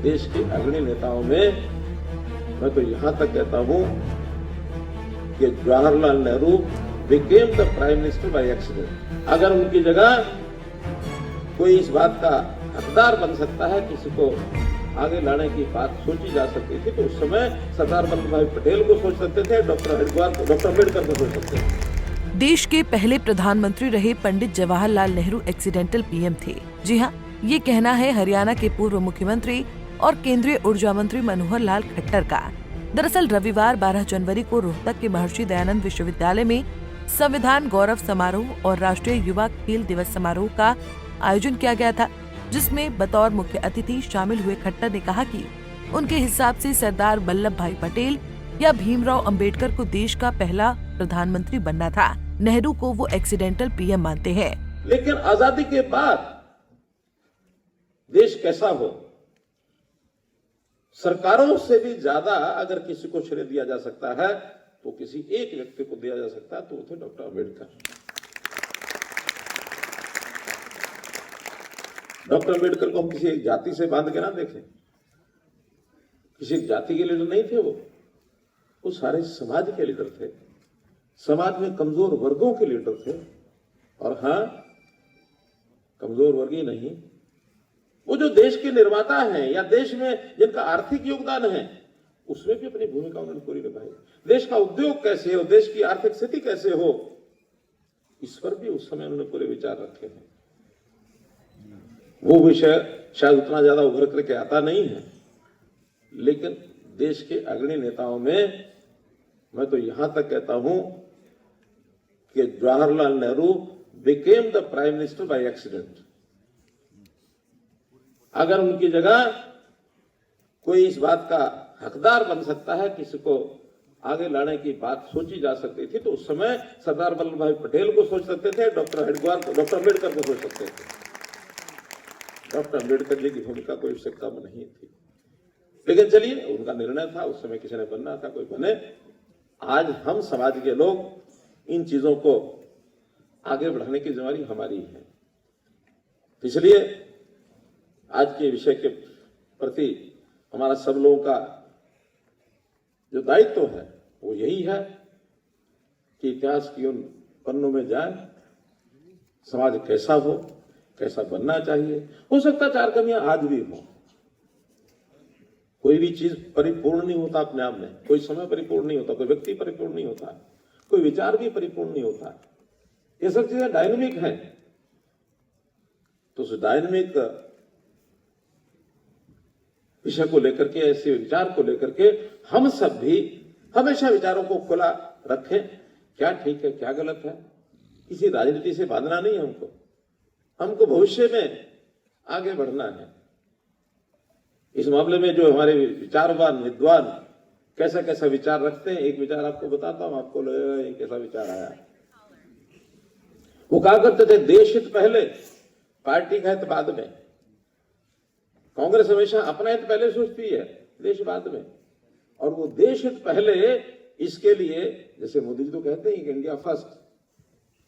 देश के अग्रणी नेताओं में मैं तो यहां तक कहता हूं कि Jawaharlal Nehru became the prime minister by accident. अगर उनकी जगह कोई इस बात का हकदार बन सकता है, किसी को आगे लाने की बात सोची जा सकती थी, तो उस समय सरदार वल्लभ भाई पटेल को सोच सकते थे, डॉक्टर अम्बेडकर को सोच सकते थे। देश के पहले प्रधानमंत्री रहे पंडित जवाहरलाल नेहरू एक्सीडेंटल पीएम थे। जी हाँ, ये कहना है हरियाणा के पूर्व मुख्यमंत्री और केंद्रीय ऊर्जा मंत्री मनोहर लाल खट्टर का। दरअसल रविवार 12 जनवरी को रोहतक के महर्षि दयानंद विश्वविद्यालय में संविधान गौरव समारोह और राष्ट्रीय युवा खेल दिवस समारोह का आयोजन किया गया था, जिसमें बतौर मुख्य अतिथि शामिल हुए खट्टर ने कहा कि उनके हिसाब से सरदार वल्लभ भाई पटेल या भीमराव अंबेडकर को देश का पहला प्रधानमंत्री बनना था। नेहरू को वो एक्सीडेंटल पीएम मानते हैं। लेकिन आजादी के बाद देश कैसा हो, सरकारों से भी ज्यादा अगर किसी को श्रेय दिया जा सकता है तो किसी एक व्यक्ति को दिया जा सकता है, तो वो थे डॉक्टर अम्बेडकर। डॉक्टर अम्बेडकर को हम किसी एक जाति से बांध के ना देखें, किसी एक जाति के लीडर नहीं थे वो सारे समाज के लीडर थे, समाज में कमजोर वर्गों के लीडर थे। और हाँ, कमजोर वर्ग ही नहीं, वो जो देश के निर्माता हैं या देश में जिनका आर्थिक योगदान है, उसमें भी अपनी भूमिका उन्होंने पूरी निभाई। देश का उद्योग कैसे हो, देश की आर्थिक स्थिति कैसे हो, इस पर भी उस समय उन्होंने पूरे विचार रखे हैं। वो विषय शायद उतना ज्यादा उभर करके आता नहीं है, लेकिन देश के अग्रणी नेताओं में मैं तो यहां तक कहता हूं कि Jawaharlal Nehru became the prime minister by accident. अगर उनकी जगह कोई इस बात का हकदार बन सकता है, किसी को आगे लाने की बात सोची जा सकती थी, तो उस समय सरदार वल्लभ भाई पटेल को सोच सकते थे, डॉक्टर अम्बेडकर को सोच सकते थे। डॉक्टर अम्बेडकर जी की भूमिका कोई उससे कम नहीं थी, लेकिन चलिए, उनका निर्णय था, उस समय किसी ने बनना था, कोई बने। आज हम समाज के लोग इन चीजों को आगे बढ़ाने की जिम्मेदारी हमारी है। इसलिए आज के विषय के प्रति हमारा सब लोगों का जो दायित्व है वो यही है कि इतिहास की उन पन्नों में जाए, समाज कैसा हो, कैसा बनना चाहिए। हो सकता 4 कमियां आज भी हो, कोई भी चीज परिपूर्ण नहीं होता अपने आप में, कोई समय परिपूर्ण नहीं होता, कोई व्यक्ति परिपूर्ण नहीं होता, कोई विचार भी परिपूर्ण नहीं होता। ये सब चीजें डायनेमिक हैं, तो उस डायनेमिक विषय को लेकर के, ऐसे विचार को लेकर के हम सब भी हमेशा विचारों को खुला रखें, क्या ठीक है क्या गलत है। किसी राजनीति से बांधना नहीं है हमको भविष्य में आगे बढ़ना है। इस मामले में जो हमारे विचारवान विद्वान कैसा कैसा विचार रखते हैं, एक विचार आपको बताता हूं, आपको लगेगा ये कैसा विचार आया। वो कहा करते थे, देश हित पहले, पार्टी का हित बाद में। कांग्रेस हमेशा अपना हित पहले सोचती है, देश बाद में। और वो देश हित पहले, इसके लिए जैसे मोदी जी तो कहते हैं कि इंडिया फर्स्ट,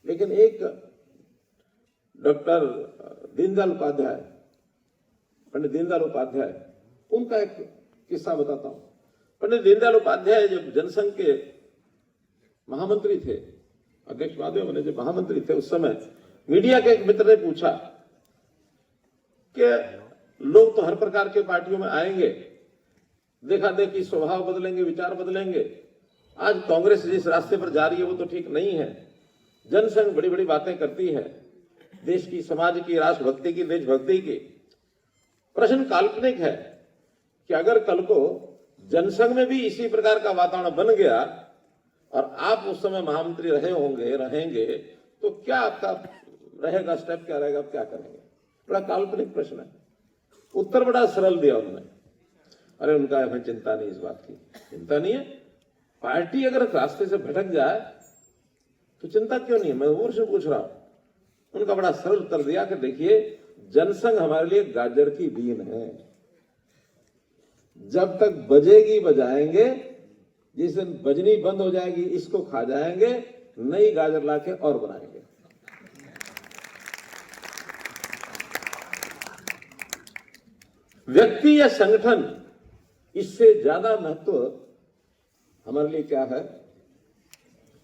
लेकिन एक डॉक्टर दीनदयाल उपाध्याय, पंडित दीनदयाल उपाध्याय, उनका एक किस्सा बताता हूं। पंडित दीनदयाल उपाध्याय जब जनसंघ के महामंत्री थे, अध्यक्ष बाद में बने, जब महामंत्री थे, उस समय मीडिया के एक मित्र ने पूछा कि लोग तो हर प्रकार के पार्टियों में आएंगे, देखा देखी स्वभाव बदलेंगे, विचार बदलेंगे, आज कांग्रेस जिस रास्ते पर जा रही है वो तो ठीक नहीं है। जनसंघ बड़ी बड़ी बातें करती है, देश की, समाज की, राष्ट्रभक्ति की, देशभक्ति की। प्रश्न काल्पनिक है कि अगर कल को जनसंघ में भी इसी प्रकार का वातावरण बन गया और आप उस समय महामंत्री रहेंगे, तो क्या आपका रहेगा स्टेप, क्या रहेगा, आप क्या करेंगे? बड़ा काल्पनिक प्रश्न है। उत्तर बड़ा सरल दिया उन्होंने। अरे उनका हमें चिंता नहीं, इस बात की चिंता नहीं है। पार्टी अगर रास्ते से भटक जाए तो चिंता क्यों नहीं है, मैं और से पूछ रहा हूं। उनका बड़ा सरल उत्तर दिया कि देखिए, जनसंघ हमारे लिए गाजर की बीन है, जब तक बजेगी बजाएंगे, जिस दिन बजनी बंद हो जाएगी इसको खा जाएंगे, नई गाजर लाके और बनाएंगे। व्यक्ति या संगठन, इससे ज्यादा महत्व हमारे लिए क्या है?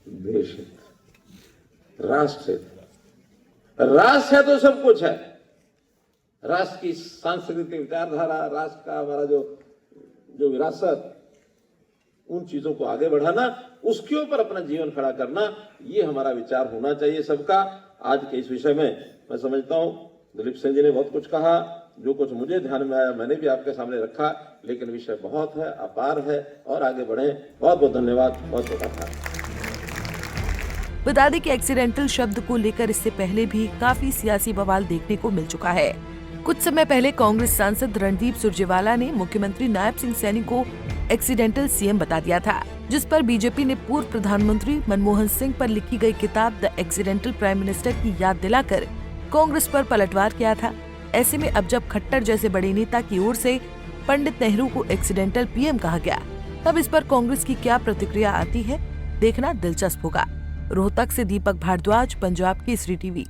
देश हित, राष्ट्र हित। राष्ट्र है तो सब कुछ है। राष्ट्र की सांस्कृतिक विचारधारा, राष्ट्र का हमारा जो विरासत, उन चीजों को आगे बढ़ाना, उसके ऊपर अपना जीवन खड़ा करना, ये हमारा विचार होना चाहिए सबका। आज के इस विषय में मैं समझता हूं दिलीप सिंह जी ने बहुत कुछ कहा, जो कुछ मुझे ध्यान में आया मैंने भी आपके सामने रखा, लेकिन विषय बहुत है, अपार है और आगे बढ़े। बहुत बहुत धन्यवाद, बहुत बहुत आभार। बता दें कि एक्सीडेंटल शब्द को लेकर इससे पहले भी काफी सियासी बवाल देखने को मिल चुका है। कुछ समय पहले कांग्रेस सांसद रणदीप सुरजेवाला ने मुख्यमंत्री नायब सिंह सैनी को एक्सीडेंटल सीएम बता दिया था, जिस पर बीजेपी ने पूर्व प्रधानमंत्री मनमोहन सिंह पर लिखी गई किताब द एक्सीडेंटल प्राइम मिनिस्टर की याद दिलाकर कांग्रेस पर पलटवार किया था। ऐसे में अब जब खट्टर जैसे बड़े नेता की ओर से पंडित नेहरू को एक्सीडेंटल पीएम कहा गया, तब इस पर कांग्रेस की क्या प्रतिक्रिया आती है, देखना दिलचस्प होगा। रोहतक से दीपक भारद्वाज, पंजाब केसरी टीवी।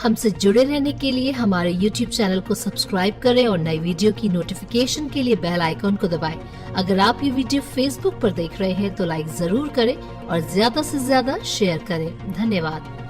हमसे जुड़े रहने के लिए हमारे YouTube चैनल को सब्सक्राइब करें और नई वीडियो की नोटिफिकेशन के लिए बेल आइकॉन को दबाएं। अगर आप ये वीडियो Facebook पर देख रहे हैं तो लाइक जरूर करें और ज्यादा से ज्यादा शेयर करें। धन्यवाद।